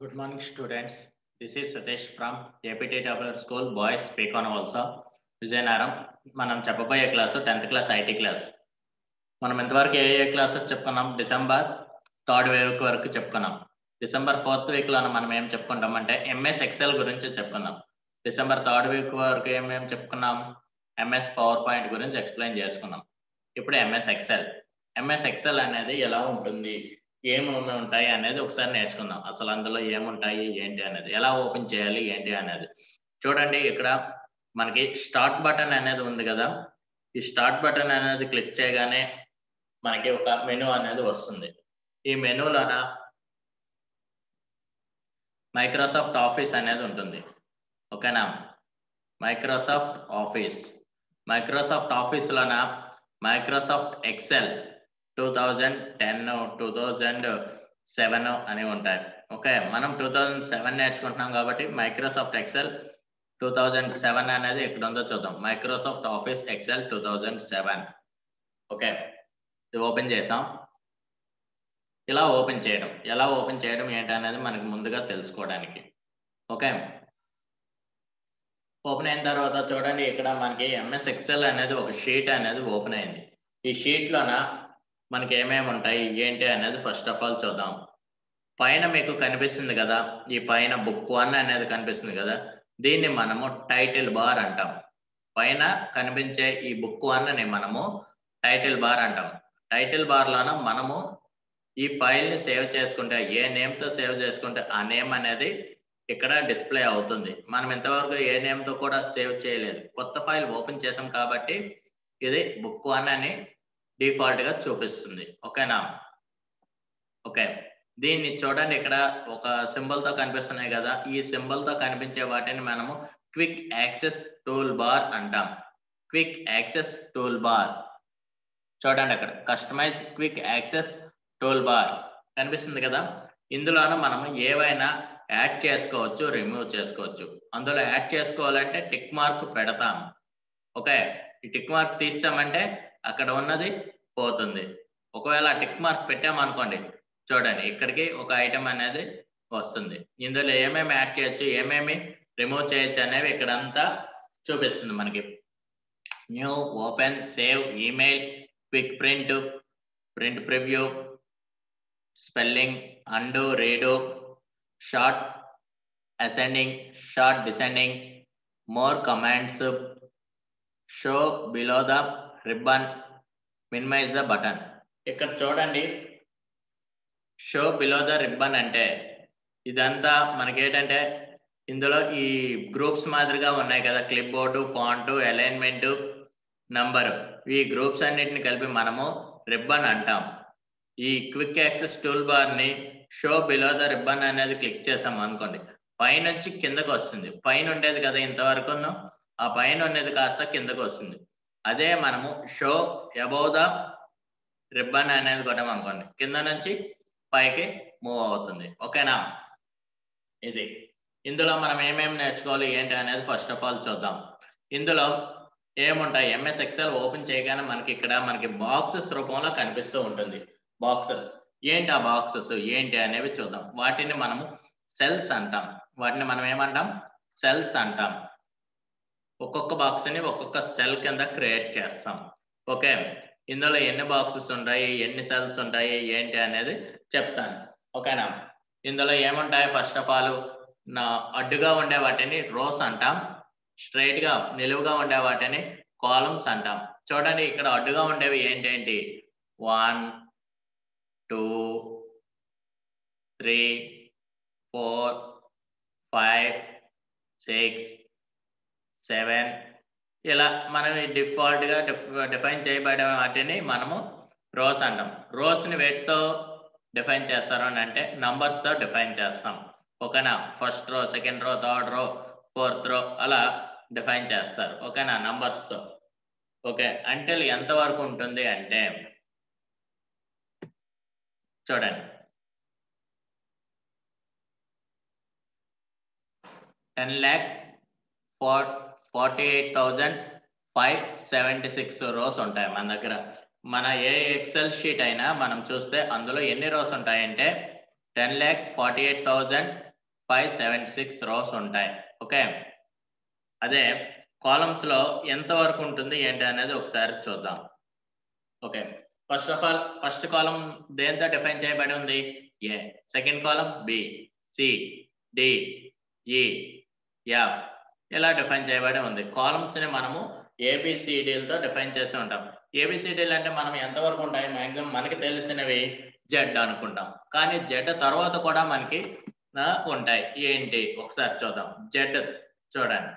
Good morning, students. This is Satish from APTW School Boys Speak on also. Vizianagaram మనం చెప్పబోయే class 10th class IT class. మనం ఇంతవరకు ఏ classes చెప్పుకున్నాం? December 3rd week వరకు చెప్పుకున్నాం. December 4th వీక్లో మనం ఏం చెప్పుకుంటామంటే ఎంఎస్ ఎక్సెల్ గురించి చెప్పుకున్నాం. డిసెంబర్ 3rd వీక్ వరకు ఏమేం చెప్పుకున్నాం? ఎంఎస్ పవర్ పాయింట్ గురించి ఎక్స్ప్లెయిన్ చేసుకున్నాం. ఇప్పుడు ఎంఎస్ ఎక్సెల్ అనేది ఎలా ఉంటుంది, ఏమేమి ఉంటాయి అనేది ఒకసారి నేర్చుకుందాం. అసలు అందులో ఏముంటాయి ఏంటి అనేది, ఎలా ఓపెన్ చేయాలి ఏంటి అనేది. చూడండి, ఇక్కడ మనకి స్టార్ట్ బటన్ అనేది ఉంది కదా. ఈ స్టార్ట్ బటన్ అనేది క్లిక్ చేయగానే మనకి ఒక మెనూ అనేది వస్తుంది. ఈ మెనూలోన మైక్రోసాఫ్ట్ ఆఫీస్ అనేది ఉంటుంది. ఓకేనా? మైక్రోసాఫ్ట్ ఆఫీస్లోన మైక్రోసాఫ్ట్ ఎక్సెల్ 2010 2007 అని ఉంటాయి. ఓకే, మనం 2007 నేర్చుకుంటున్నాం కాబట్టి మైక్రోసాఫ్ట్ ఎక్సెల్ 2007 అనేది ఎక్కడ ఉందో చూద్దాం. Microsoft Office Excel 2007. ఓకే, ఇది ఓపెన్ చేసాం. ఇలా ఓపెన్ చేయడం ఏంటి అనేది మనకి ముందుగా తెలుసుకోవడానికి. ఓకే, ఓపెన్ అయిన తర్వాత చూడండి, ఇక్కడ మనకి ఎంఎస్ ఎక్సెల్ అనేది ఒక షీట్ అనేది ఓపెన్ అయింది. ఈ షీట్లోన మనకి ఏమేమి ఉంటాయి ఏంటి అనేది ఫస్ట్ ఆఫ్ ఆల్ చూద్దాం. పైన మీకు కనిపిస్తుంది కదా, ఈ పైన బుక్ 1 అనేది కనిపిస్తుంది కదా, దీన్ని మనము టైటిల్ బార్ అంటాం. పైన కనిపించే ఈ బుక్ 1ని మనము టైటిల్ బార్ అంటాం. టైటిల్ బార్లోన మనము ఈ ఫైల్ని సేవ్ చేసుకుంటే, ఏ నేమ్తో సేవ్ చేసుకుంటే ఆ నేమ్ అనేది ఇక్కడ డిస్ప్లే అవుతుంది. మనం ఇంతవరకు ఏ నేమ్తో కూడా సేవ్ చేయలేదు, కొత్త ఫైల్ ఓపెన్ చేసాం కాబట్టి ఇది బుక్ 1 అని డిఫాల్ట్ గా చూపిస్తుంది. ఓకేనా? ఓకే, దీన్ని చూడండి, ఇక్కడ ఒక సింబల్ తో కనిపిస్తున్నాయి కదా, ఈ సింబల్ తో కనిపించే వాటిని మనము క్విక్ యాక్సెస్ టూల్ బార్ అంటాం. క్విక్ యాక్సెస్ టూల్ బార్ చూడండి, అక్కడ customise quick access tool bar కనిపిస్తుంది కదా. ఇందులోన మనము ఏవైనా యాడ్ చేసుకోవచ్చు, రిమూవ్ చేసుకోవచ్చు. అందులో యాడ్ చేసుకోవాలంటే టిక్ మార్క్ పెడతాం. ఓకే, ఈ టిక్ మార్క్ తీసామంటే అక్కడ ఉన్నది పోతుంది. ఒకవేళ టిక్ మార్క్ పెట్టామనుకోండి, చూడండి ఇక్కడికి ఒక ఐటమ్ అనేది వస్తుంది. ఇందులో ఏమేమి యాడ్ చేయొచ్చు, ఏమేమి రిమూవ్ చేయొచ్చు అనేవి ఇక్కడంతా చూపిస్తుంది మనకి. New, open, save, email, quick print, print preview, spelling, and, read, sort ascending, sort descending, more commands, show below the ribbon, minimise the button. ఇక్కడ చూడండి, షో బిలో ద రిబ్బన్ అంటే ఇదంతా మనకి ఏంటంటే, ఇందులో ఈ గ్రూప్స్ మాదిరిగా ఉన్నాయి కదా, clip board, font, alignment, number, ఈ గ్రూప్స్ అన్నిటిని కలిపి మనము రిబ్బన్ అంటాం. ఈ క్విక్ యాక్సెస్ టూల్ బార్ ని షో బిలో ద రిబ్బన్ అనేది క్లిక్ చేసాం అనుకోండి, పైనుంచి కిందకు వస్తుంది. పైన ఉండేది కదా ఇంతవరకు, ఆ పైన ఉన్నది కాస్త కిందకు వస్తుంది. అదే మనము షో అబౌవ్ ద రిబ్బన్ అనేది కొట్టాం అనుకోండి, కింద నుంచి పైకి మూవ్ అవుతుంది. ఓకేనా? ఇది ఇందులో మనం ఏమేమి నేర్చుకోవాలి ఏంటి అనేది ఫస్ట్ ఆఫ్ ఆల్ చూద్దాం. ఇందులో ఏముంటాయి, ఎంఎస్ ఎక్సెల్ ఓపెన్ చేయగానే మనకి ఇక్కడ మనకి బాక్సెస్ రూపంలో కనిపిస్తూ ఉంటుంది. బాక్సెస్ ఏంటి, ఆ బాక్సెస్ ఏంటి అనేవి చూద్దాం. వాటిని మనము సెల్స్ అంటాం. వాటిని మనం ఏమంటాం? సెల్స్ అంటాం. ఒక్కొక్క బాక్స్ ని ఒక్కొక్క సెల్ కింద క్రియేట్ చేస్తాం. ఓకే, ఇందులో ఎన్ని బాక్సెస్ ఉంటాయి, ఎన్ని సెల్స్ ఉంటాయి ఏంటి అనేది చెప్తాను. ఓకేనా? ఇందులో ఏముంటాయి, ఫస్ట్ ఆఫ్ ఆల్ అడ్డుగా ఉండే వాటిని రోస్ అంటాం, స్ట్రైట్ గా నిలువుగా ఉండే వాటిని కాలమ్స్ అంటాం. చూడండి, ఇక్కడ అడ్డుగా ఉండేవి ఏంటేంటి, 1 2 3 4 5 6 7 ఇలా మనం డిఫాల్ట్ గా డిఫైన్ చేయబడే వాటిని మనము రోస్ అంటాం. రోస్ ని వేటితో డిఫైన్ చేస్తారు అని అంటే నంబర్స్ తో డిఫైన్ చేస్తాం. ఓకేనా? First row, second row, third row, fourth రో అలా డిఫైన్ చేస్తారు. ఓకేనా? నంబర్స్ తో. ఓకే, అంటిల్ ఎంత వరకు ఉంటుంది అంటే చూడండి, 10,48,576 రోస్ ఉంటాయి మన దగ్గర. మన ఏ ఎక్సెల్ షీట్ అయినా మనం చూస్తే అందులో ఎన్ని రోస్ ఉంటాయంటే 10,48,576 576 రోస్ ఉంటాయి. ఓకే, అదే కాలమ్స్ లో ఎంత వరకు ఉంటుంది ఏంటి అనేది ఒకసారి చూద్దాం. Okay, first of all first column దేంతో డిఫైన్ చేయబడి ఉంది? A. Second column B, C, D, E, F ఇలా డిఫైన్ చేయబడి ఉంది. కాలమ్స్ ని మనము ఏబిసిడీలతో డిఫైన్ చేసి ఉంటాం. ఏబిసిడీలు అంటే మనం ఎంతవరకు ఉంటాయి? మాక్సిమం మనకి తెలిసినవి జెడ్ అనుకుంటాం, కానీ జెడ్ తర్వాత కూడా మనకి ఉంటాయి. ఏంటి ఒకసారి చూద్దాం. జెడ్ చూడండి,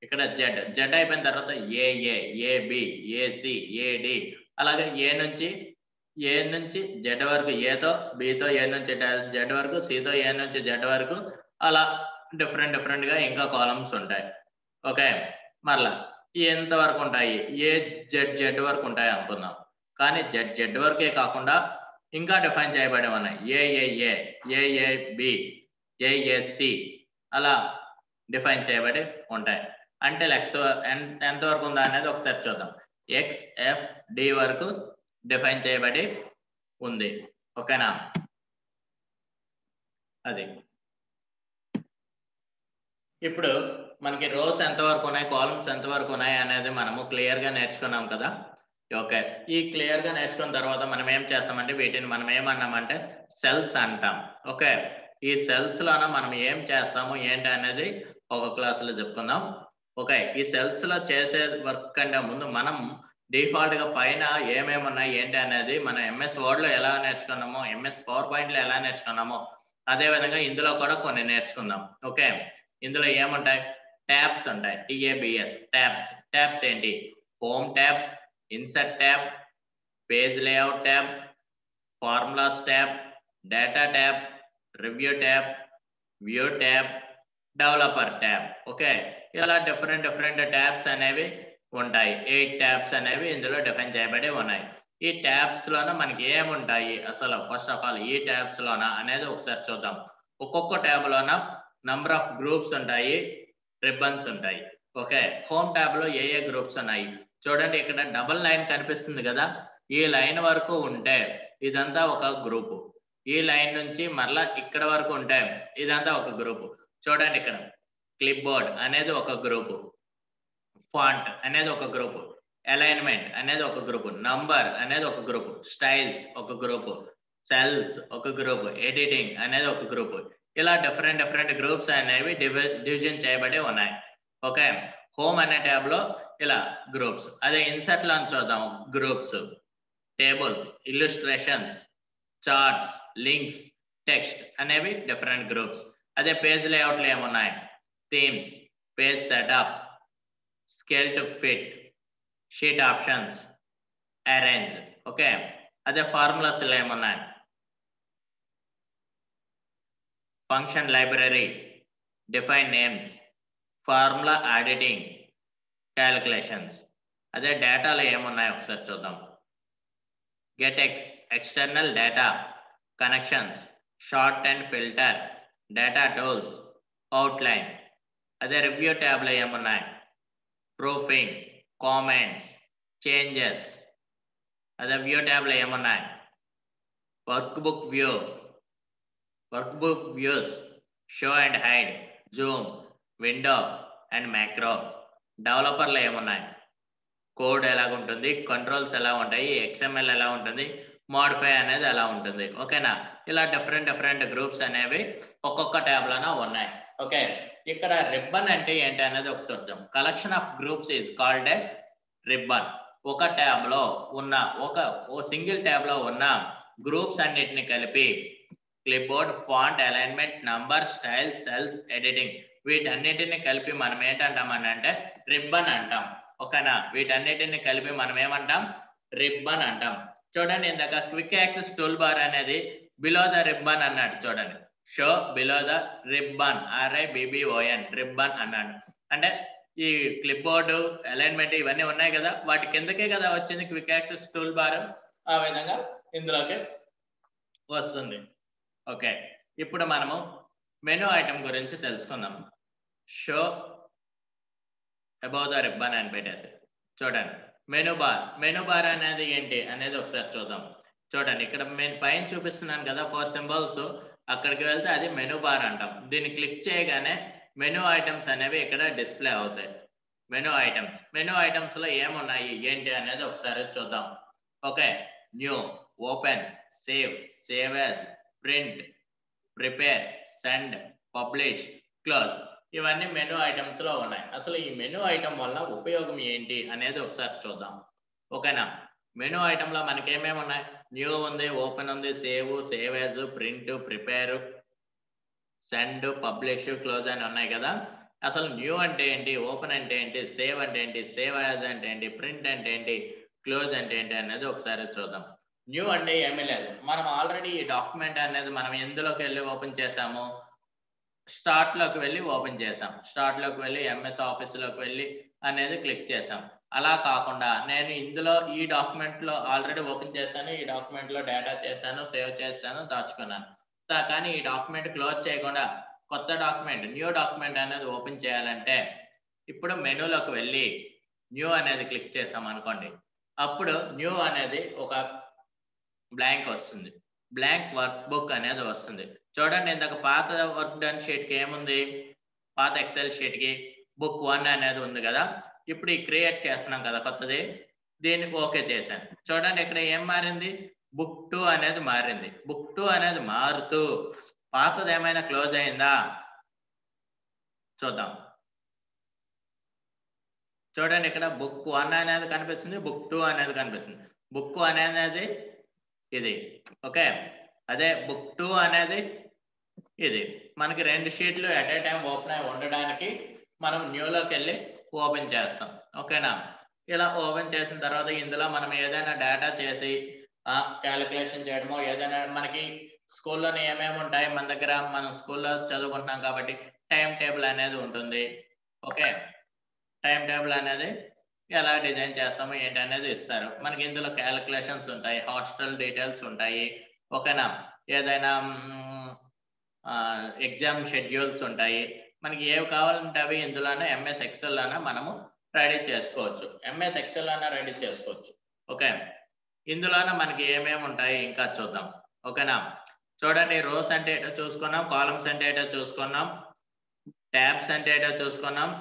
ఇక్కడ జెడ్ జెడ్ అయిపోయిన తర్వాత ఏఏ, ఏబి, ఏసి, ఏడి, అలాగే ఏ నుంచి జెడ్ వరకు, ఏతో బితో ఏ నుంచి జెడ్ వరకు, సితో ఏ నుంచి జెడ్ వరకు, అలా డిఫరెంట్ గా ఇంకా కాలమ్స్ ఉంటాయి. ఓకే, మరలా ఎంత వరకు ఉంటాయి? ఏ జెడ్ వరకు ఉంటాయి అనుకుందాం. కానీ జెడ్ వరకే కాకుండా ఇంకా డిఫైన్ చేయబడి ఉన్నాయి. ఏఏఏ, ఏఏబి, ఏఏసి అలా డిఫైన్ చేయబడి ఉంటాయి. అంటే ఎక్స్ ఎంత వరకు ఉందా అనేది ఒకసారి చూద్దాం. XFD వరకు డిఫైన్ చేయబడి ఉంది. ఓకేనా? అది ఇప్పుడు మనకి రోస్ ఎంత వరకు ఉన్నాయి, కాలమ్స్ ఎంత వరకు ఉన్నాయి అనేది మనము క్లియర్ గా నేర్చుకున్నాం కదా. ఓకే, ఈ క్లియర్ గా నేర్చుకున్న తర్వాత మనం ఏం చేస్తామంటే వీటిని మనం ఏమన్నామంటే సెల్స్ అంటాం. ఓకే, ఈ సెల్స్ లోన మనం ఏం చేస్తాము ఏంటి అనేది ఒక క్లాస్ లో చెప్పుకుందాం. ఓకే, ఈ సెల్స్ లో చేసే వర్క్ కంటే ముందు మనం డిఫాల్ట్ గా పైన ఏమేమి ఉన్నాయి ఏంటి అనేది మనం ఎంఎస్ వర్డ్ లో ఎలా నేర్చుకున్నామో, ఎంఎస్ పవర్ పాయింట్ లో ఎలా నేర్చుకున్నామో అదే విధంగా ఇందులో కూడా కొన్ని నేర్చుకుందాం. ఓకే, ఇందులో ఏముంటాయి? ట్యాబ్స్ ఉంటాయి. TABS tabs. ట్యాబ్స్ ఏంటి? Home tab, insert tab, page layout tab, formulas tab, data tab, review tab, view tab, developer tab. Okay, ఇలా డిఫరెంట్ ట్యాబ్స్ అనేవి ఉంటాయి. 8 ట్యాబ్స్ అనేవి ఇందులో డిఫైన్ చేయబడి ఉన్నాయి. ఈ ట్యాబ్స్ లోన మనకి ఏముంటాయి అసలు? ఫస్ట్ ఆఫ్ ఆల్ ఈ ట్యాబ్స్ లోన అనేది ఒకసారి చూద్దాం. ఒక్కొక్క ట్యాబ్ లోన నంబర్ ఆఫ్ గ్రూప్స్ ఉంటాయి, రిబ్బన్స్ ఉంటాయి. ఓకే, హోమ్ ట్యాబ్ లో ఏ గ్రూప్స్ ఉన్నాయి చూడండి. ఇక్కడ డబుల్ లైన్ కనిపిస్తుంది కదా, ఈ లైన్ వరకు ఉంటే ఇదంతా ఒక గ్రూప్. ఈ లైన్ నుంచి మరలా ఇక్కడ వరకు ఉంటే ఇదంతా ఒక గ్రూప్. చూడండి, ఇక్కడ క్లిప్ బోర్డ్ అనేది ఒక గ్రూప్, ఫాంట్ అనేది ఒక గ్రూప్, అలైన్మెంట్ అనేది ఒక గ్రూప్, నంబర్ అనేది ఒక గ్రూప్, స్టైల్స్ ఒక గ్రూప్, సెల్స్ ఒక గ్రూప్, ఎడిటింగ్ అనేది ఒక గ్రూప్. ఇలా డిఫరెంట్ గ్రూప్స్ అనేవి డివిజన్ చేయబడి ఉన్నాయి. ఓకే, హోమ్ అనే ట్యాబ్ లో ఇలా గ్రూప్స్. అదే ఇన్సర్ట్ లో చూద్దాం. Groups, tables, illustrations, charts, links, text అనేవి డిఫరెంట్ గ్రూప్స్. అదే పేజ్ లేఅవుట్ లో ఏమున్నాయి? Themes, page setup, scale to fit, sheet options, arrange. Okay, అదే ఫార్ములాస్ లో ఏమున్నాయి? Function library, define names, formula editing, calculations. అదే డేటాలో ఏమున్నాయి ఒకసారి చూద్దాం. Get external data, connections, short and filter, data tools, outline. అదే రివ్యూ ట్యాబ్ లో ఏమున్నాయి? Proofing, comments, changes. అదే వ్యూ ట్యాబ్ లో ఏమున్నాయి? Work book view, work book views, show and hide, Zoom, window and macro. Developer లో ఏమున్నాయి? Code ఎలాగుంటుంది, controls ఎలా ఉంటాయి, XML ఎలా ఉంటుంది, మోడిఫై అనేది ఎలా ఉంటుంది. ఓకేనా? ఇలా డిఫరెంట్ గ్రూప్స్ అనేవి ఒక్కొక్క ట్యాబ్ లోన ఉన్నాయి. ఓకే, ఇక్కడ రిబ్బన్ అంటే ఏంటి అనేది ఒక చూద్దాం. Collection of groups is called a ribbon. ఒక ట్యాబ్ లో ఉన్న ఓ సింగిల్ ట్యాబ్ లో ఉన్న గ్రూప్స్ అన్నిటిని కలిపి clip board, font, alignment, number, style, cells, editing వీటన్నిటిని కలిపి మనం ఏంటంటామని అంటే రిబ్బన్ అంటాం. ఓకేనా? వీటన్నిటిని కలిపి మనం ఏమంటాం? రిబ్బన్ అంటాం. చూడండి, ఇందాక క్విక్ యాక్సెస్ టూల్ బార్ అనేది బిలో ద రిబ్బన్ అన్నాడు. చూడండి, show below the ribbon, RIBBON, ribbon అన్నాడు. అంటే ఈ క్లిప్ బోర్డు, అలైన్మెంట్ ఇవన్నీ ఉన్నాయి కదా, వాటి కిందకే కదా వచ్చింది క్విక్ యాక్సెస్ టూల్ బార్. ఆ విధంగా ఇందులోకి వస్తుంది. ఓకే, ఇప్పుడు మనము మెనూ ఐటమ్ గురించి తెలుసుకుందాం. షో అబౌవ్ ద రిబ్బన్ అని పెట్టేసి చూడండి. మెనూ బార్ అనేది ఏంటి అనేది ఒకసారి చూద్దాం. చూడండి, ఇక్కడ నేను పైన చూపిస్తున్నాను కదా 4 సింబల్స్. అక్కడికి వెళ్తే అది మెనూ బార్ అంటాం. దీన్ని క్లిక్ చేయగానే మెనూ ఐటమ్స్ అనేవి ఇక్కడ డిస్ప్లే అవుతాయి. మెనూ ఐటమ్స్ లో ఏమున్నాయి ఏంటి అనేది ఒకసారి చూద్దాం. Okay, new, open, save as, print, prepare, send, publish, close. ఇవన్నీ మెనూ ఐటమ్స్ లో ఉన్నాయి. అసలు ఈ మెనూ ఐటమ్ వల్ల ఉపయోగం ఏంటి అనేది ఒకసారి చూద్దాం. ఓకేనా, మెనూ ఐటమ్ లో మనకి ఏమేమి ఉన్నాయి? న్యూ ఉంది, ఓపెన్ ఉంది, save as, print, prepare, send, publish, close అని ఉన్నాయి కదా. అసలు న్యూ అంటే ఏంటి, ఓపెన్ అంటే ఏంటి, సేవ్ అంటే ఏంటి, సేవ్ యాజ్ అంటే ఏంటి, ప్రింట్ అంటే ఏంటి, క్లోజ్ అంటే ఏంటి అనేది ఒకసారి చూద్దాం. న్యూ అంటే ఏమీ లేదు, మనం ఆల్రెడీ ఈ డాక్యుమెంట్ అనేది మనం ఎందులోకి వెళ్ళి ఓపెన్ చేసాము, స్టార్ట్ లోకి వెళ్ళి ఓపెన్ చేసాం. స్టార్ట్ లోకి వెళ్ళి ఎంఎస్ ఆఫీస్ లోకి వెళ్ళి అనేది క్లిక్ చేసాం. అలా కాకుండా నేను ఇందులో ఈ డాక్యుమెంట్ లో ఆల్రెడీ ఓపెన్ చేశాను, ఈ డాక్యుమెంట్ లో డేటా చేశాను, సేవ్ చేశాను, దాచుకున్నాను. కానీ ఈ డాక్యుమెంట్ క్లోజ్ చేయకుండా కొత్త డాక్యుమెంట్, న్యూ డాక్యుమెంట్ అనేది ఓపెన్ చేయాలంటే ఇప్పుడు మెనూలోకి వెళ్ళి న్యూ అనేది క్లిక్ చేసాం అనుకోండి. అప్పుడు న్యూ అనేది ఒక బ్లాంక్ వస్తుంది, బ్లాంక్ వర్క్ బుక్ అనేది వస్తుంది. చూడండి, ఇందాక పాత వర్క్ డన్ షీట్ కి ఏముంది, పాత ఎక్సెల్ షీట్ కి బుక్ 1 అనేది ఉంది కదా. ఇప్పుడు ఈ క్రియేట్ చేస్తున్నాం కదా కొత్తది, దీనికి ఓకే చేశాను. చూడండి ఇక్కడ ఏం మారింది, బుక్ 2 అనేది మారింది. బుక్ 2 అనేది మారుతూ పాతది ఏమైనా క్లోజ్ అయిందా చూద్దాం. చూడండి ఇక్కడ బుక్ 1 అనేది కనిపిస్తుంది, బుక్ 2 అనేది కనిపిస్తుంది. బుక్ అనేది ఇది, ఓకే. అదే బుక్ 2 అనేది ఇది. మనకి 2 షీట్లు ఎట్ ఏ టైం ఓపెన్ అయి ఉండడానికి మనం న్యూలోకి వెళ్ళి ఓపెన్ చేస్తాం. ఓకేనా, ఇలా ఓపెన్ చేసిన తర్వాత ఇందులో మనం ఏదైనా డేటా చేసి క్యాలిక్యులేషన్ చేయడమో, ఏదైనా మనకి స్కూల్లోనే ఏమేమి ఉంటాయి మన దగ్గర, మనం స్కూల్లో చదువుకుంటున్నాం కాబట్టి టైం టేబుల్ అనేది ఉంటుంది. ఓకే, టైం టేబుల్ అనేది ఎలా డిజైన్ చేస్తామో ఏంటి అనేది ఇస్తారు. మనకి ఇందులో క్యాలిక్యులేషన్స్ ఉంటాయి, హాస్టల్ డీటెయిల్స్ ఉంటాయి. ఓకేనా, ఏదైనా ఎగ్జామ్ షెడ్యూల్స్ ఉంటాయి. మనకి ఏవి కావాలంటే అవి ఇందులోనే ఎంఎస్ ఎక్సెల్ లోనే మనము రెడీ చేసుకోవచ్చు. ఎంఎస్ ఎక్సెల్ లోనే రెడీ చేసుకోవచ్చు. ఓకే, ఇందులోనే మనకి ఏమేమి ఉంటాయి ఇంకా చూద్దాం. ఓకేనా, చూడండి, రోస్ అంటే ఏంటో చూసుకున్నాం, కాలమ్స్ అంటే ఏంటో చూసుకున్నాం, ట్యాబ్స్ అంటే ఏంటో చూసుకున్నాం,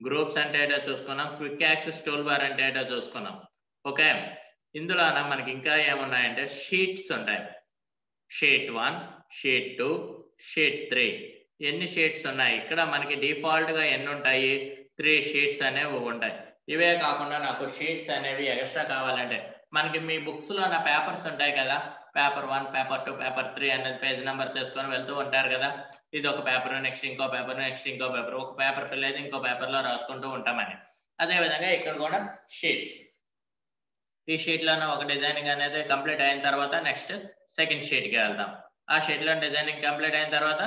గ్రూప్స్ అంటే ఏంటో చూసుకున్నాం, క్విక్ యాక్సెస్ టూల్ బార్ అంటే ఏంటో చూసుకున్నాం. ఓకే, ఇందులోన మనకి ఇంకా ఏమున్నాయంటే షీట్స్ ఉంటాయి. Sheet 1, sheet 2, sheet 3. ఎన్ని షీట్స్ ఉన్నాయి ఇక్కడ మనకి డిఫాల్ట్ గా ఎన్ని ఉంటాయి, 3 షీట్స్ అనేవి ఉంటాయి. ఇవే కాకుండా నాకు షీట్స్ అనేవి ఎక్స్ట్రా కావాలంటే మనకి మీ బుక్స్ లో నా పేపర్స్ ఉంటాయి కదా, పేపర్ 1, పేపర్ 2, పేపర్ 3 అనేది పేజ్ నెంబర్స్ వేసుకొని వెళ్తూ ఉంటారు కదా. ఇది ఒక పేపర్, నెక్స్ట్ ఇంకో పేపర్, నెక్స్ట్ ఇంకో పేపర్, ఒక పేపర్ ఫిల్ అయితే ఇంకో పేపర్ లో రాసుకుంటూ ఉంటామని. అదే విధంగా ఇక్కడ కూడా షీట్స్, ఈ షీట్ లోనే ఒక డిజైనింగ్ అనేది కంప్లీట్ అయిన తర్వాత నెక్స్ట్ సెకండ్ షీట్ కి వెళ్తాం. ఆ షీట్ లో డిజైనింగ్ కంప్లీట్ అయిన తర్వాత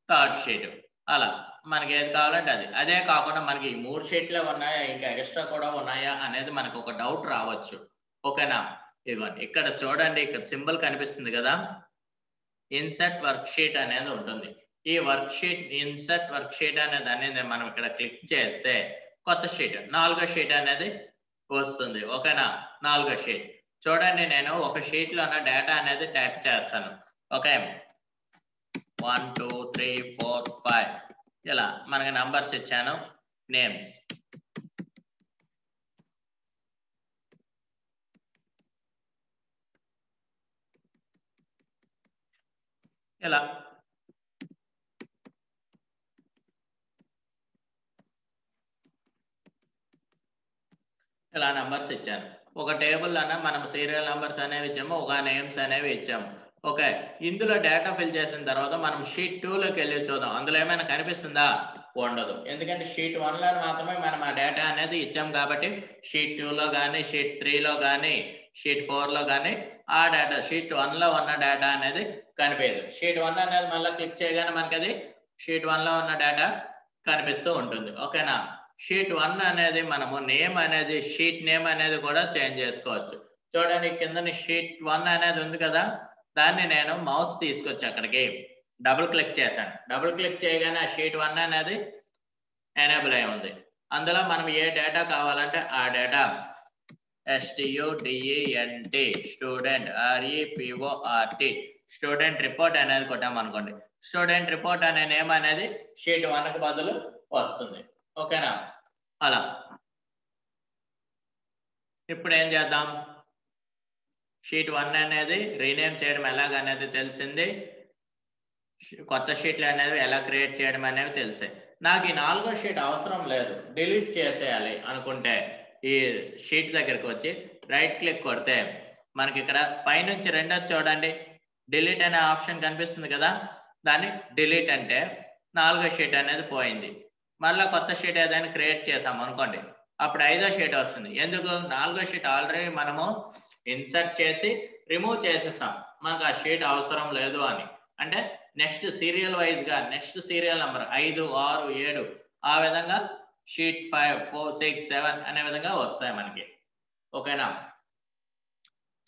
థర్డ్ షీట్, అలా మనకి ఏది కావాలంటే అది. అదే కాకుండా మనకి ఈ 3 షీట్లే ఉన్నాయా, ఇంకా ఎక్స్ట్రా కూడా ఉన్నాయా అనేది మనకు ఒక డౌట్ రావచ్చు. ఓకేనా, ఇదిగోండి ఇక్కడ చూడండి, ఇక్కడ సింబల్ కనిపిస్తుంది కదా, ఇన్సర్ట్ వర్క్ షీట్ అనేది ఉంటుంది. ఈ work sheet, insert work sheet అనేది మనం ఇక్కడ క్లిక్ చేస్తే కొత్త షీట్, 4వ షీట్ అనేది వస్తుంది. ఓకేనా, 4వ షీట్. చూడండి, నేను ఒక షీట్ లో ఉన్న డేటా అనేది టైప్ చేస్తాను. ఓకే, 1 2 3 4 5 ఇలా మనకి నంబర్స్ ఇచ్చాను, నేమ్స్. ఇలా ఇలా నంబర్స్ ఇచ్చాను. ఒక టేబుల్ లోనే మనం సీరియల్ నంబర్స్ అనేవి ఇచ్చాము, ఒక నేమ్స్ అనేవి ఇచ్చాము. ఓకే, ఇందులో డేటా ఫిల్ చేసిన తర్వాత మనం షీట్ 2 లోకి వెళ్ళి చూద్దాం. అందులో ఏమైనా కనిపిస్తుందా, ఉండదు. ఎందుకంటే షీట్ 1 లో మాత్రమే మనం ఆ డేటా అనేది ఇచ్చాం కాబట్టి షీట్ 2 లో కానీ, షీట్ 3 లో కానీ, షీట్ 4 లో కానీ ఆ డేటా, షీట్ 1 లో ఉన్న డేటా అనేది కనిపించదు. షీట్ 1 అనేది మళ్ళీ క్లిక్ చేయగానే మనకి అది షీట్ 1 లో ఉన్న డేటా కనిపిస్తూ ఉంటుంది. ఓకేనా, షీట్ 1 అనేది మనము నేమ్ అనేది, షీట్ నేమ్ అనేది కూడా చేంజ్ చేసుకోవచ్చు. చూడండి, కింద షీట్ 1 అనేది ఉంది కదా, దాన్ని నేను మౌస్ తీసుకొచ్చి అక్కడికి డబుల్ క్లిక్ చేశాను. డబుల్ క్లిక్ చేయగానే ఆ షీట్ 1 అనేది ఎనేబుల్ అయి ఉంది. అందులో మనం ఏ డేటా కావాలంటే ఆ data, STUDENT, student, REPORT, student report అనేది కొట్టామనుకోండి, స్టూడెంట్ రిపోర్ట్ అనే నేమ్ అనేది షీట్ 1కి బదులు వస్తుంది. ఓకేనా? అలా ఇప్పుడు ఏం చేద్దాం, షీట్ 1 అనేది రీనేమ్ చేయడం ఎలాగనేది తెలిసింది, కొత్త షీట్లు అనేవి ఎలా క్రియేట్ చేయడం అనేవి తెలిసాయి. నాకు ఈ 4వ షీట్ అవసరం లేదు, డిలీట్ చేసేయాలి అనుకుంటే ఈ షీట్ దగ్గరికి వచ్చి రైట్ క్లిక్ కొడితే మనకి ఇక్కడ పైనుంచి రెండోది చూడండి, డిలీట్ అనే ఆప్షన్ కనిపిస్తుంది కదా, దాన్ని డిలీట్ అంటే 4వ షీట్ అనేది పోయింది. మళ్ళీ కొత్త షీట్ ఏదైనా క్రియేట్ చేసాం అనుకోండి, అప్పుడు 5వ షీట్ వస్తుంది. ఎందుకు? 4వ షీట్ ఆల్రెడీ మనము ఇన్సర్ట్ చేసి రిమూవ్ చేసేసాం, మనకు ఆ షీట్ అవసరం లేదు అని. అంటే నెక్స్ట్ సీరియల్ వైజ్ గా నెక్స్ట్ సీరియల్ నంబర్ 5, 6, 7 ఆ విధంగా షీట్ 5, 4, 6, 7 అనే విధంగా వస్తాయి మనకి. ఓకేనా?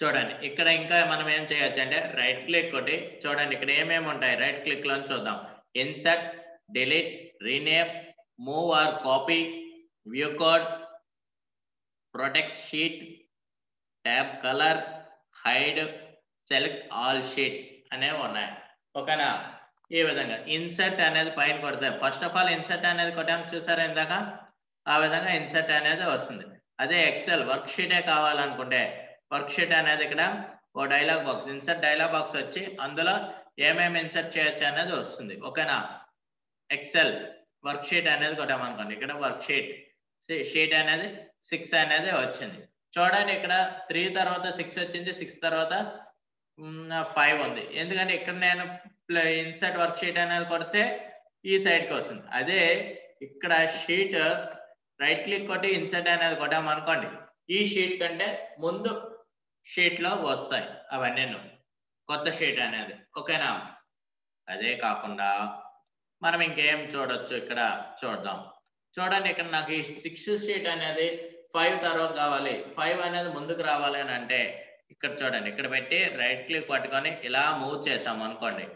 చూడండి ఇక్కడ ఇంకా మనం ఏం చేయొచ్చు అంటే రైట్ క్లిక్ కొట్టి చూడండి ఇక్కడ ఏమేమి ఉంటాయి, రైట్ క్లిక్ లో చూద్దాం. Insert, delete, rename, move or copy, view code, protect sheet, tab colour, hide, select all sheets అనేవి ఉన్నాయి. ఓకేనా? ఈ విధంగా ఇన్సర్ట్ అనేది పైన కొడితే, ఫస్ట్ ఆఫ్ ఆల్ ఇన్సర్ట్ అనేది కొట్టాము చూసారా ఇందాక, ఆ విధంగా ఇన్సర్ట్ అనేది వస్తుంది. అదే ఎక్సెల్ వర్క్ షీటే కావాలనుకుంటే వర్క్ షీట్ అనేది ఇక్కడ ఓ dialog box, insert dialog box వచ్చి అందులో ఏమేమి ఇన్సర్ట్ చేయొచ్చు అనేది వస్తుంది. ఓకేనా? ఎక్సెల్ వర్క్ షీట్ అనేది కొట్టామనుకోండి, ఇక్కడ వర్క్ షీట్ అనేది 6 అనేది వచ్చింది. చూడండి ఇక్కడ 3 తర్వాత 6 వచ్చింది, 6 తర్వాత 5 ఉంది. ఎందుకంటే ఇక్కడ నేను ఇన్సర్ట్ వర్క్ షీట్ అనేది కొడితే ఈ సైడ్కి వస్తుంది. అదే ఇక్కడ షీట్ రైట్ క్లిక్ కొట్టి ఇన్సర్ట్ అనేది కొట్టామనుకోండి, ఈ షీట్ కంటే ముందు షీట్ లో వస్తాయి అవన్నీ కొత్త షీట్ అనేది. ఓకేనా? అదే కాకుండా మనం ఇంకేం చూడొచ్చు, ఇక్కడ చూద్దాం. చూడండి ఇక్కడ నాకు ఈ 6 షీట్ అనేది 5 తర్వాత కావాలి, 5 అనేది ముందుకు రావాలి అని అంటే ఇక్కడ చూడండి, ఇక్కడ పెట్టి రైట్ క్లిక్ పట్టుకొని ఇలా మూవ్ చేసాం అనుకోండి,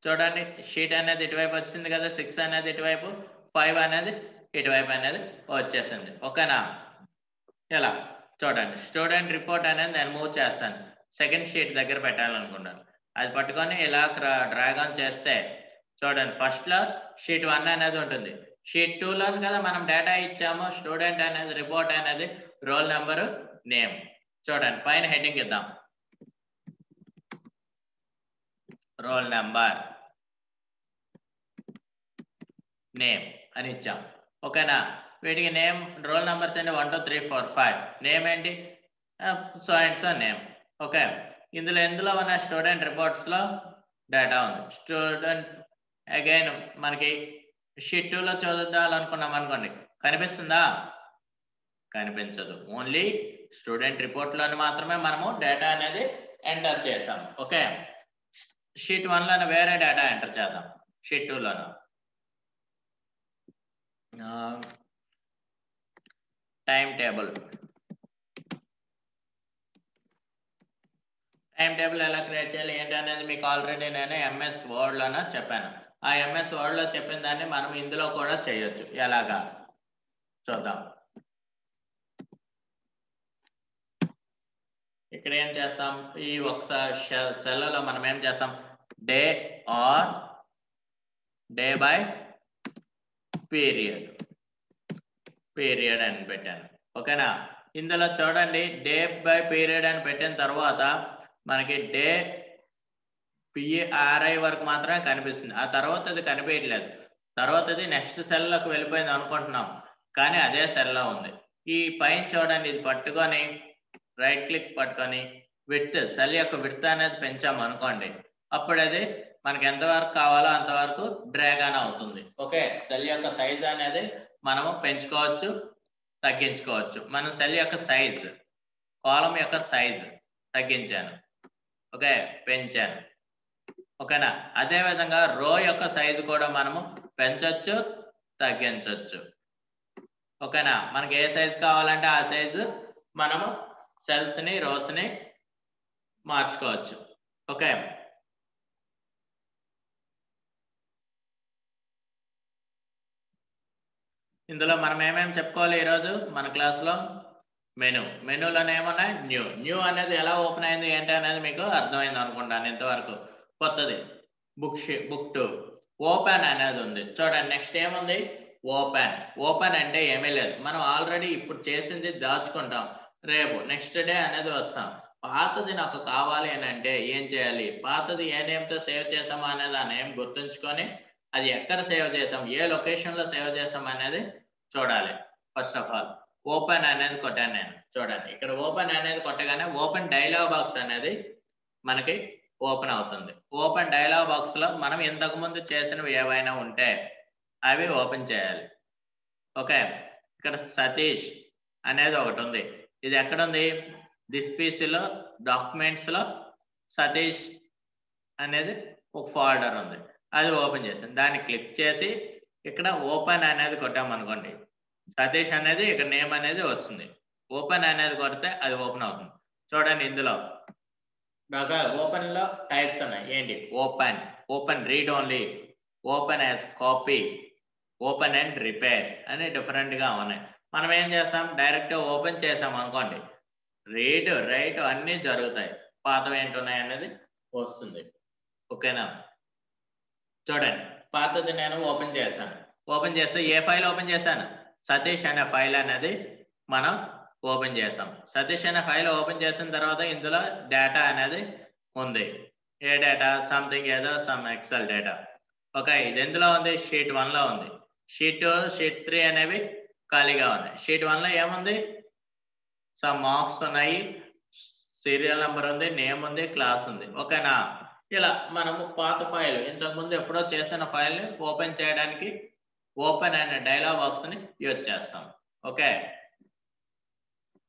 చూడండి షీట్ అనేది ఇటువైపు వచ్చింది కదా, 6 అనేది ఇటువైపు, 5 అనేది ఇటువైపు అనేది వచ్చేసింది. ఓకేనా? ఇలా చూడండి స్టూడెంట్ రిపోర్ట్ అనేది నేను మూవ్ చేస్తాను, సెకండ్ షీట్ దగ్గర పెట్టాలనుకుంటాను, అది పట్టుకొని ఇలా డ్రాగ్ ఆన్ చేస్తే చూడండి ఫస్ట్ లో షీట్ 1 అనేది ఉంటుంది, షీట్ 2లో కదా మనం డేటా ఇచ్చాము, స్టూడెంట్ అనేది, రిపోర్ట్ అనేది, రోల్ నెంబరు, నేమ్. చూడండి పైన హెడ్డింగ్ ఇద్దాం, రోల్ నెంబర్, నేమ్ అని ఇచ్చాం. ఓకేనా? వీటికి నేమ్, రోల్ నెంబర్స్ అంటే 1, 2, 3, 4, 5, నేమ్ ఏంటి so and so name. Okay, ఇందులో ఎందులో ఉన్న స్టూడెంట్ రిపోర్ట్స్ లో డేటా ఉంది. స్టూడెంట్ అగైన్ మనకి షీట్ 2లో చూడాలనుకున్నాం అనుకోండి, కనిపిస్తుందా? కనిపించదు, ఓన్లీ స్టూడెంట్ రిపోర్ట్ లోని మాత్రమే మనము డేటా అనేది ఎంటర్ చేసాము. ఓకే, షీట్ 1లోనే వేరే డేటా ఎంటర్ చేద్దాం, షీట్ 2లోను టైం టేబుల్. టైం టేబుల్ ఎలా క్రియేట్ చేయాలి ఏంటి అనేది మీకు ఆల్రెడీ నేను ఎంఎస్ వర్డ్లోనే చెప్పాను. ఆ ఎంఎస్ వర్డ్లో చెప్పిన దాన్ని మనం ఇందులో కూడా చేయొచ్చు. ఎలాగా చూద్దాం. ఇక్కడ ఏం చేస్తాం, ఈ ఒకసారి సెల్లో మనం ఏం చేస్తాం, day or day by period అని పెట్టాను. ఓకేనా? ఇందులో చూడండి డే బై పీరియడ్ అని పెట్టిన తర్వాత మనకి డే పిఆర్ఐ వరకు మాత్రమే కనిపిస్తుంది, ఆ తర్వాత అది కనిపించట్లేదు. తర్వాత అది నెక్స్ట్ సెల్లోకి వెళ్ళిపోయింది అనుకుంటున్నాం, కానీ అదే సెల్లో ఉంది. ఈ పైన చూడండి, ఇది పట్టుకొని రైట్ క్లిక్ పట్టుకొని విడ్త్, సెల్ యొక్క విడ్త్ అనేది పెంచాము అనుకోండి, అప్పుడు అది మనకి ఎంతవరకు కావాలో అంతవరకు డ్రాగ్ ఆన్ అవుతుంది. ఓకే, సెల్ యొక్క సైజ్ అనేది మనము పెంచుకోవచ్చు, తగ్గించుకోవచ్చు. మనం సెల్ యొక్క సైజ్, కాలం యొక్క సైజ్ తగ్గించాను, ఓకే, పెంచాను. ఓకేనా? అదే విధంగా రో యొక్క సైజు కూడా మనము పెంచొచ్చు, తగ్గించవచ్చు. ఓకేనా? మనకి ఏ సైజు కావాలంటే ఆ సైజు మనము సెల్స్ ని, రోస్ ని మార్చుకోవచ్చు. ఓకే, ఇందులో మనం ఏమేమి చెప్పుకోవాలి ఈరోజు మన క్లాస్లో? మెనూలోనే ఏమున్నాయి న్యూ అనేది ఎలా ఓపెన్ అయింది ఏంటి అనేది మీకు అర్థమైంది అనుకుంటాను ఇంతవరకు. కొత్తది బుక్ 2 ఓపెన్ అనేది ఉంది. చూడండి నెక్స్ట్ ఏముంది ఓపెన్ అంటే ఏమీ లేదు. మనం ఆల్రెడీ ఇప్పుడు చేసింది దాచుకుంటాం. రేపు నెక్స్ట్ డే అనేది వస్తాం. పాతది నాకు కావాలి అని అంటే ఏం చేయాలి? పాతది ఏ నేమ్‌తో సేవ్ చేసామో అనేది ఆ నేమ్ గుర్తుంచుకొని అది ఎక్కడ సేవ్ చేసాం, ఏ లొకేషన్‌లో సేవ్ చేసాం అనేది చూడాలి. ఫస్ట్ ఆఫ్ ఆల్ ఓపెన్ అనేది కొట్టాను నేను. చూడండి ఇక్కడ ఓపెన్ అనేది కొట్టగానే ఓపెన్ డైలాగ్ బాక్స్ అనేది మనకి ఓపెన్ అవుతుంది. ఓపెన్ డైలాగ్ బాక్స్‌లో మనం ఇంతకుముందు చేసినవి ఏవైనా ఉంటే అవి ఓపెన్ చేయాలి. ఓకే. ఇక్కడ సతీష్ అనేది ఒకటుంది. ఇది ఎక్కడుంది? దిస్ పీసీలో డాక్యుమెంట్స్‌లో సతీష్ అనేది ఒక ఫోల్డర్ ఉంది. అది ఓపెన్ చేశాను. దాన్ని క్లిక్ చేసి ఇక్కడ ఓపెన్ అనేది కొట్టామనుకోండి. సతీష్ అనేది ఇక్కడ నేమ్ అనేది వస్తుంది. ఓపెన్ అనేది కొడితే అది ఓపెన్ అవుతుంది. చూడండి ఇందులో ఓపెన్‌లో టైప్స్ ఉన్నాయి. ఏంటి? Open read only, open as copy, open and repair అని డిఫరెంట్‌గా ఉన్నాయి. మనం ఏం చేస్తాం? డైరెక్ట్ ఓపెన్ చేసాం అనుకోండి. రీడ్, రైట్ అన్నీ జరుగుతాయి. పాతవి ఏంటున్నాయి అనేది వస్తుంది. ఓకేనా? చూడండి పాతది నేను ఓపెన్ చేశాను. ఓపెన్ చేస్తే ఏ ఫైల్ ఓపెన్ చేశాను? సతీష్ అనే ఫైల్ అనేది మనం ఓపెన్ చేసాం. సతీష్ అనే ఫైల్ ఓపెన్ చేసిన తర్వాత ఇందులో డేటా అనేది ఉంది. ఏ డేటా? సంథింగ్ ఏదో సమ్ ఎక్సెల్ డేటా. ఓకే. ఇది ఎందులో ఉంది? షీట్ 1లో ఉంది. షీట్ 2, షీట్ 3 అనేవి ఖాళీగా ఉన్నాయి. షీట్ 1లో ఏముంది? సమ్ మార్క్స్ ఉన్నాయి. సీరియల్ నంబర్ ఉంది, నేమ్ ఉంది, క్లాస్ ఉంది. ఓకేనా? ఇలా మనము పాత ఫైల్ ఇంతకుముందు ఎప్పుడో చేసిన ఫైల్‌ని ఓపెన్ చేయడానికి ఓపెన్ అనే డైలాగ్ బాక్స్‌ని యూజ్ చేస్తాం. ఓకే.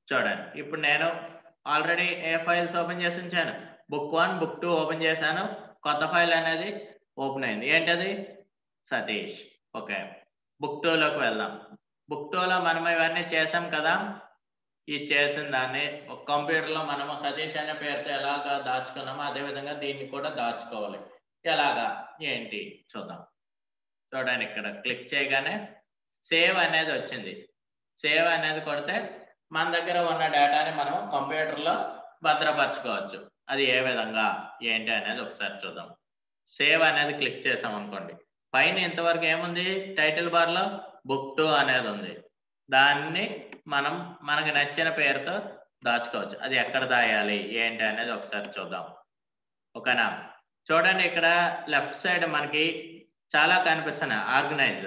చూడండి. ఇప్పుడు నేను ఆల్రెడీ ఏ ఫైల్స్ ఓపెన్ చేసి ఉంచాను? బుక్ 1, బుక్ 2 ఓపెన్ చేశాను. కొత్త ఫైల్ అనేది ఓపెన్ అయింది. ఏంటది? సతీష్. ఓకే. బుక్ 2లోకి వెళ్దాం. బుక్ 2లో మనం ఇవన్నీ చేసాం కదా! ఈ చేసిన దాన్ని ఒక కంప్యూటర్‌లో మనము సతీష్ అనే పేరుతో ఎలాగా దాచుకున్నామో అదే విధంగా దీన్ని కూడా దాచుకోవాలి. ఎలాగా? ఏంటి? చూద్దాం. చూడండి ఇక్కడ క్లిక్ చేయగానే సేవ్ అనేది వచ్చింది. సేవ్ అనేది కొడితే మన దగ్గర ఉన్న డేటాని మనం కంప్యూటర్‌లో భద్రపరచుకోవచ్చు. అది ఏ విధంగా? ఏంటి అనేది ఒకసారి చూద్దాం. సేవ్ అనేది క్లిక్ చేసామనుకోండి. పైన ఇంతవరకు ఏముంది? టైటిల్ బార్‌లో బుక్ 2 అనేది ఉంది. దాన్ని మనం మనకు నచ్చిన పేరుతో దాచుకోవచ్చు. అది ఎక్కడ దాయాలి? ఏంటి అనేది ఒకసారి చూద్దాం. ఓకేనా? చూడండి ఇక్కడ లెఫ్ట్ సైడ్ మనకి చాలా కనిపిస్తున్నాయి. ఆర్గనైజ్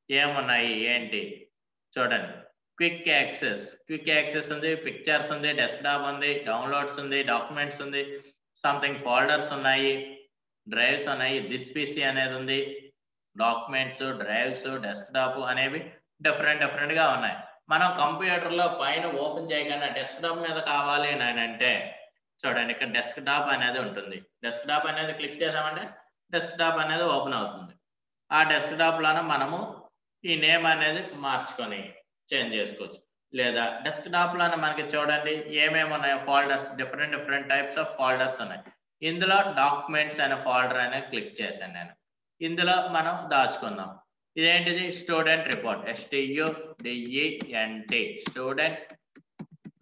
ఏమున్నాయి? ఏంటి? చూడండి. క్విక్ యాక్సెస్ ఉంది, పిక్చర్స్ ఉంది, డెస్క్‌టాప్ ఉంది, డౌన్‌లోడ్స్ ఉంది, డాక్యుమెంట్స్ ఉంది, సంథింగ్ ఫోల్డర్స్ ఉన్నాయి, డ్రైవ్స్ ఉన్నాయి, దిస్ పీసీ అనేది ఉంది, డాక్యుమెంట్స్, డ్రైవ్స్, డెస్క్‌టాప్ అనేవి డిఫరెంట్‌గా ఉన్నాయి. మనం కంప్యూటర్‌లో పైన ఓపెన్ చేయగానే డెస్క్‌టాప్ మీద కావాలి అంటే చూడండి ఇక్కడ డెస్క్‌టాప్ అనేది ఉంటుంది. డెస్క్‌టాప్ అనేది క్లిక్ చేసామంటే డెస్క్‌టాప్ అనేది ఓపెన్ అవుతుంది. ఆ డెస్క్‌టాప్‌లోనే మనము ఈ నేమ్ అనేది మార్చుకొని చేంజ్ చేసుకోవచ్చు. లేదా డెస్క్‌టాప్‌లోనే మనకి చూడండి ఏమేమి ఉన్నాయో folders different types of folders ఉన్నాయి. ఇందులో డాక్యుమెంట్స్ అనే ఫోల్డర్ అనేది క్లిక్ చేశాను నేను. ఇందులో మనం దాచుకుందాం. ఇదేంటిది? Student report. STUDENT student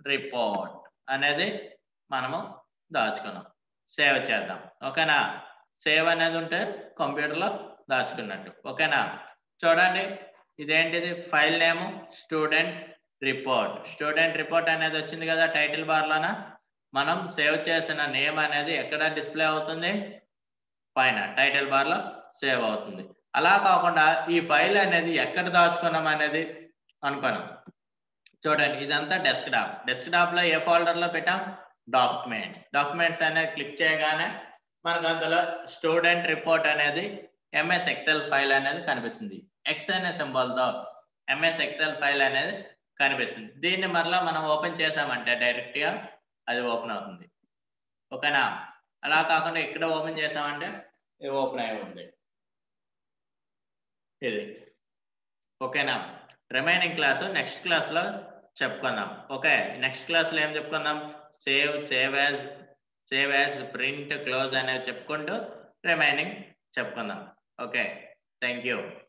report అనేది మనము దాచుకున్నాం. సేవ్ చేద్దాం. ఓకేనా? సేవ్ అనేది ఉంటే కంప్యూటర్‌లో దాచుకున్నట్టు. ఓకేనా? చూడండి ఇదేంటిది? ఫైల్ నేమ్ స్టూడెంట్ రిపోర్ట్ అనేది వచ్చింది కదా టైటిల్ బార్‌లోన. మనం సేవ్ చేసిన నేమ్ అనేది ఎక్కడ డిస్‌ప్లే అవుతుంది? పైన టైటిల్ బార్‌లో సేవ్ అవుతుంది. అలా కాకుండా ఈ ఫైల్ అనేది ఎక్కడ దాచుకున్నాం అనేది అనుకున్నాం. చూడండి ఇదంతా డెస్క్‌టాప్‌లో ఏ ఫోల్డర్‌లో పెట్టాం? డాక్యుమెంట్స్ అనేది క్లిక్ చేయగానే మనకు అందులో స్టూడెంట్ రిపోర్ట్ అనేది ఎంఎస్ ఎక్సెల్ ఫైల్ అనేది కనిపిస్తుంది. ఎక్స్ అనే సింబల్‌తో ఎంఎస్ ఎక్సెల్ ఫైల్ అనేది కనిపిస్తుంది. దీన్ని మరలా మనం ఓపెన్ చేసామంటే డైరెక్ట్‌గా అది ఓపెన్ అవుతుంది. ఓకేనా? అలా కాకుండా ఇక్కడ ఓపెన్ చేసామంటే ఇది ఓపెన్ అయి ఉంది. ఇది. ఓకేనా? రిమైనింగ్ క్లాస్ నెక్స్ట్ క్లాస్‌లో చెప్పుకుందాం. ఓకే. నెక్స్ట్ క్లాస్‌లో ఏం చెప్పుకుందాం? సేవ్ యాస్, ప్రింట్, క్లోజ్ అనేవి చెప్పుకుంటూ రిమైనింగ్ చెప్పుకుందాం. ఓకే. Thank you.